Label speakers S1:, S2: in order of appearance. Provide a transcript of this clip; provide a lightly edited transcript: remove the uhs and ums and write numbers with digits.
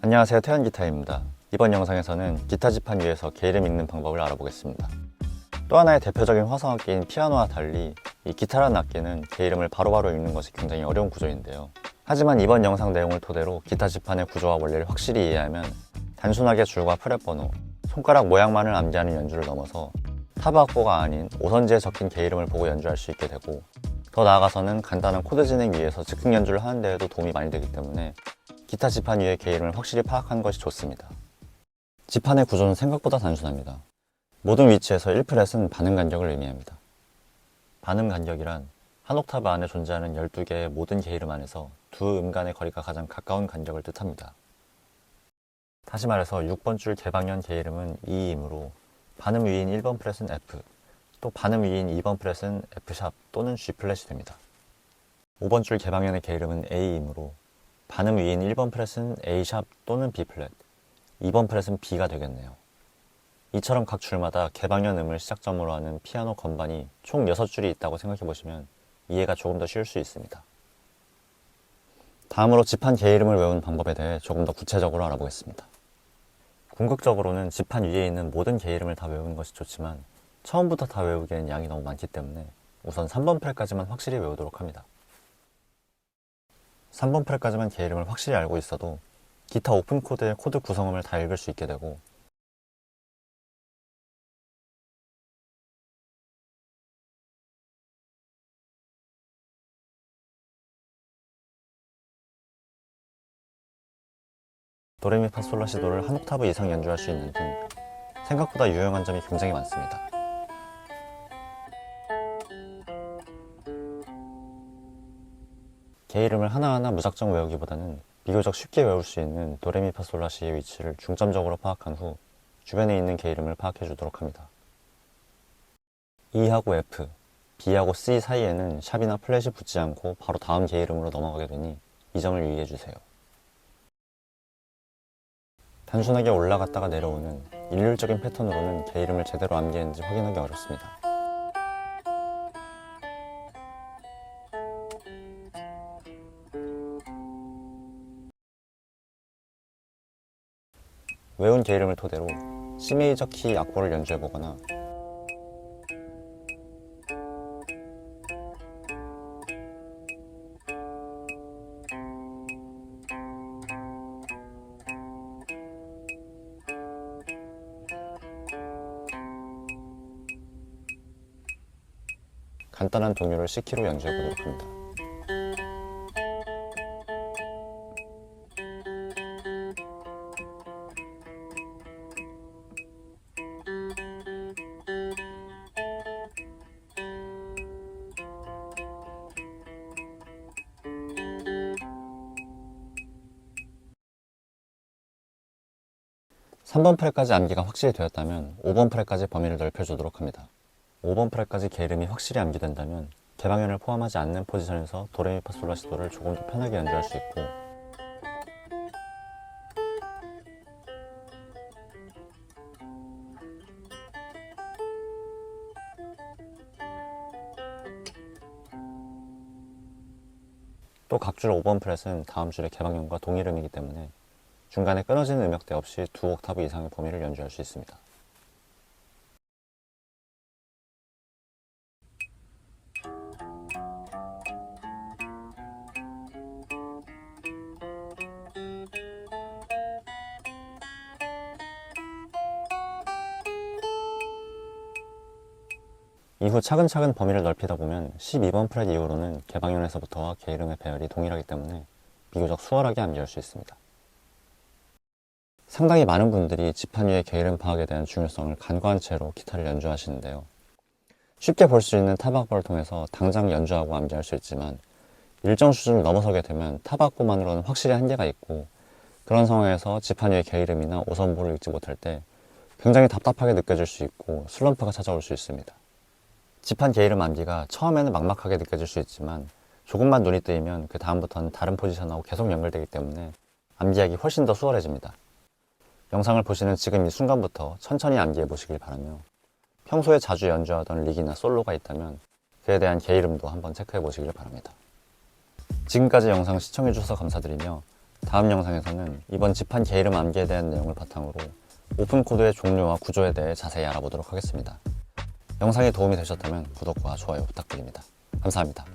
S1: 안녕하세요, 태연기타입니다. 이번 영상에서는 기타 지판 위에서 게이름 읽는 방법을 알아보겠습니다. 또 하나의 대표적인 화성악기인 피아노와 달리 이 기타라는 악기는 게이름을 바로바로 읽는 것이 굉장히 어려운 구조인데요. 하지만 이번 영상 내용을 토대로 기타 지판의 구조와 원리를 확실히 이해하면 단순하게 줄과 프렛번호, 손가락 모양만을 암기하는 연주를 넘어서 타브 악보가 아닌 오선지에 적힌 게이름을 보고 연주할 수 있게 되고, 더 나아가서는 간단한 코드 진행 위에서 즉흥 연주를 하는 데에도 도움이 많이 되기 때문에 기타 지판 위의 게이름을 확실히 파악하는 것이 좋습니다. 지판의 구조는 생각보다 단순합니다. 모든 위치에서 1프렛은 반음 간격을 의미합니다. 반음 간격이란 한 옥타브 안에 존재하는 12개의 모든 게이름 안에서 두 음 간의 거리가 가장 가까운 간격을 뜻합니다. 다시 말해서 6번 줄 개방현 게이름은 E이므로 반음 위인 1번 프렛은 F, 또 반음 위인 2번 프렛은 F샵 또는 G 플랫이 됩니다. 5번 줄 개방현의 게이름은 A이므로 반음 위인 1번 프렛은 A샵 또는 B 플랫, 2번 프렛은 B가 되겠네요. 이처럼 각 줄마다 개방현 음을 시작점으로 하는 피아노 건반이 총 6줄이 있다고 생각해보시면 이해가 조금 더 쉬울 수 있습니다. 다음으로 지판 게이름을 외우는 방법에 대해 조금 더 구체적으로 알아보겠습니다. 궁극적으로는 지판 위에 있는 모든 게이름을 다 외우는 것이 좋지만 처음부터 다 외우기에는 양이 너무 많기 때문에 우선 3번 프렛까지만 확실히 외우도록 합니다. 3번 프렛까지만 게이름을 확실히 알고 있어도 기타 오픈 코드의 코드 구성음을 다 읽을 수 있게 되고, 도레미파솔라시도를 한 옥타브 이상 연주할 수 있는 등 생각보다 유용한 점이 굉장히 많습니다. 게이름을 하나하나 무작정 외우기보다는 비교적 쉽게 외울 수 있는 도레미파솔라시의 위치를 중점적으로 파악한 후 주변에 있는 게이름을 파악해 주도록 합니다. E하고 F, B하고 C 사이에는 샵이나 플랫이 붙지 않고 바로 다음 게이름으로 넘어가게 되니 이 점을 유의해 주세요. 단순하게 올라갔다가 내려오는 일률적인 패턴으로는 게이름을 제대로 암기했는지 확인하기 어렵습니다. 외운 게이름을 토대로 C 메이저 키 악보를 연주해보거나 간단한 동요를 C키로 연주해보도록 합니다. (3번) 프렛까지 암기가 확실히 되었다면 5번 프렛까지 범위를 넓혀주도록 합니다. 5번 프렛까지 게이름이 확실히 암기된다면 개방현을 포함하지 않는 포지션에서 도레미파솔라시도를 조금 더 편하게 연주할 수 있고, 또 각 줄 5번 프렛은 다음 줄의 개방현과 동일음이기 때문에 중간에 끊어지는 음역대 없이 두 옥타브 이상의 범위를 연주할 수 있습니다. 이후 차근차근 범위를 넓히다 보면 12번 프렛 이후로는 개방현에서부터와 게이름의 배열이 동일하기 때문에 비교적 수월하게 암기할 수 있습니다. 상당히 많은 분들이 지판 위의 게이름 파악에 대한 중요성을 간과한 채로 기타를 연주하시는데요. 쉽게 볼 수 있는 타브 악보를 통해서 당장 연주하고 암기할 수 있지만 일정 수준을 넘어서게 되면 타브 악보만으로는 확실히 한계가 있고, 그런 상황에서 지판 위의 게이름이나 오선보를 읽지 못할 때 굉장히 답답하게 느껴질 수 있고 슬럼프가 찾아올 수 있습니다. 지판 게이름 암기가 처음에는 막막하게 느껴질 수 있지만 조금만 눈이 뜨이면 그 다음부터는 다른 포지션하고 계속 연결되기 때문에 암기하기 훨씬 더 수월해집니다. 영상을 보시는 지금 이 순간부터 천천히 암기해 보시길 바라며, 평소에 자주 연주하던 릭이나 솔로가 있다면 그에 대한 게이름도 한번 체크해 보시길 바랍니다. 지금까지 영상 시청해 주셔서 감사드리며 다음 영상에서는 이번 지판 개 이름 암기에 대한 내용을 바탕으로 오픈 코드의 종류와 구조에 대해 자세히 알아보도록 하겠습니다. 영상이 도움이 되셨다면 구독과 좋아요 부탁드립니다. 감사합니다.